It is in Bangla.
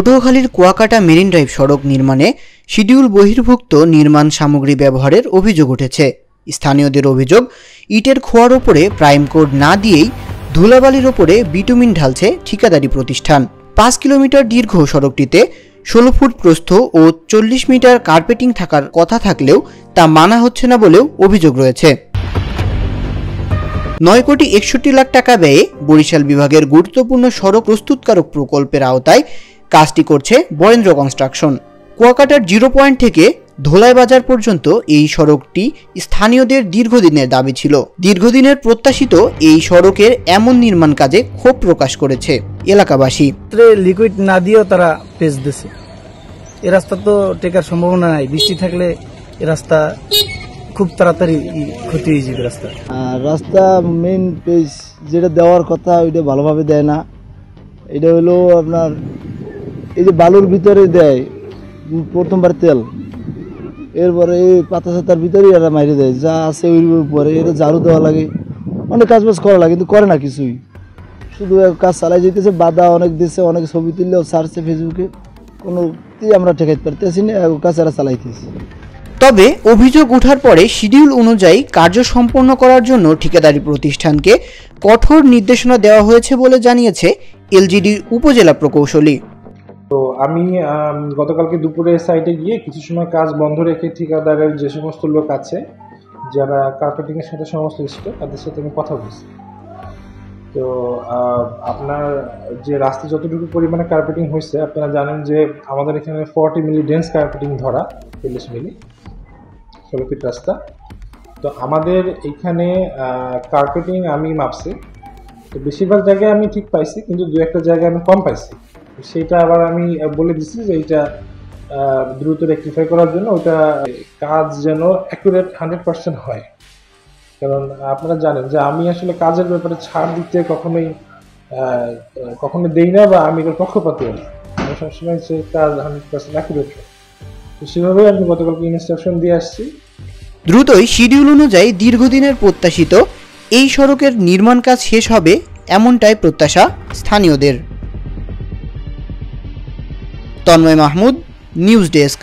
পটুয়াখালীর কুয়াকাটা মেরিন ড্রাইভ সড়ক নির্মাণে শিডিউল বহির্ভুক্ত নির্মাণ সামগ্রী ব্যবহারের অভিযোগ উঠেছে। স্থানীয়দের অভিযোগ, ইটের খোয়ার ওপরে প্রাইম কোড না দিয়েই ধুলাবালির ওপরে বিটুমিন ঢালছে ঠিকাদারি প্রতিষ্ঠান। 5 কিলোমিটার দীর্ঘ সড়কটিতে 16 ফুট প্রস্থ ও 40 মিটার কার্পেটিং থাকার কথা থাকলেও তা মানা হচ্ছে না বলেও অভিযোগ রয়েছে। 9 কোটি 61 লাখ টাকা ব্যয়ে বরিশাল বিভাগের গুরুত্বপূর্ণ সড়ক প্রস্তুতকারক প্রকল্পের আওতায় কাজটি করছে বরেন্দ্র কনস্ট্রাকশন। কুয়াকাটার 0 পয়েন্ট থেকে ধোলাই বাজার পর্যন্ত এই সড়কটি স্থানীয়দের দীর্ঘদিনের দাবি ছিল। দীর্ঘদিনের প্রত্যাশিত এই সড়কের এমন নির্মাণ কাজে ক্ষোভ প্রকাশ করেছে এলাকাবাসী। লিকুইড না দিয়েও তারা পেজ দিছে। এই রাস্তা তো টেকার সম্ভাবনা নাই, বৃষ্টি থাকলে এই রাস্তা খুব তাড়াতাড়ি ক্ষতি হয়ে যাবে। রাস্তা মেইন পেজ যেটা দেওয়ার কথা ওইটা ভালোভাবে দেয় না। এটা হলো আপনার এই যে বালুর ভিতরে দেয় প্রথমবার তেল, এরপরে এই পাতা ছাতার ভিতরে এরা মাইরে দেয়, যা আছে ওই উপরে এটা ঝাড়ু দেওয়া লাগে, অনেক কাজ বাজ করা লাগে, কিন্তু করে না কিছুই, শুধু কাজ চালাই যেতেছে। বাধা অনেক দিচ্ছে, অনেক ছবি তুললেও ছাড়ছে ফেসবুকে, কোনোটি আমরা ঠেকাইতে পারতেছি না, কাজ এরা চালাইতেছি। তবে অভিযোগ ওঠার পরে শিডিউল অনুযায়ী কার্য সম্পন্ন করার জন্য ঠিকাদারি প্রতিষ্ঠানকে কঠোর নির্দেশনা দেওয়া হয়েছে বলে জানিয়েছে এলজিডি উপজেলা প্রকৌশলী। তো আমি গতকালকে দুপুরে সাইটে গিয়ে কিছু সময় কাজ বন্ধ রেখে ঠিকাদারের যে সমস্ত লোক আছে যারা কার্পেটিংয়ের সাথে সংশ্লিষ্ট তাদের সাথে আমি কথা বলছি। তো আপনার যে রাস্তা যতটুকু পরিমাণে কার্পেটিং হয়েছে, আপনারা জানেন যে আমাদের এখানে 40 মিলি ডেন্স কার্পেটিং ধরা, 40 মিলি 16 ফিট রাস্তা। তো আমাদের এখানে কার্পেটিং আমি মাপছি, তো বেশিরভাগ জায়গায় আমি ঠিক পাইছি, কিন্তু দু একটা জায়গায় আমি কম পাইছি। সেটা আবার আমি বলে দিচ্ছি যে এইটা দ্রুত রেকটিফাই করার জন্য ওটা কাজ যেন অ্যাকুরেট 100% হয়। কারণ আপনারা জানেন যে আমি আসলে কাজের ব্যাপারে ছাড় দিতে কখনো দেই না, বা আমি এর পক্ষপাতী না। আমি সবসময় সেই কাজ 100% অ্যাকুরেট হয়। তো সেভাবেই আমি গতকালকে ইনস্ট্রাকশন দিয়ে আসছি। দ্রুতই শিডিউল অনুযায়ী দীর্ঘদিনের প্রত্যাশিত এই সড়কের নির্মাণ কাজ শেষ হবে, এমনটাই প্রত্যাশা স্থানীয়দের। Tanmoy Mahmud, news desk.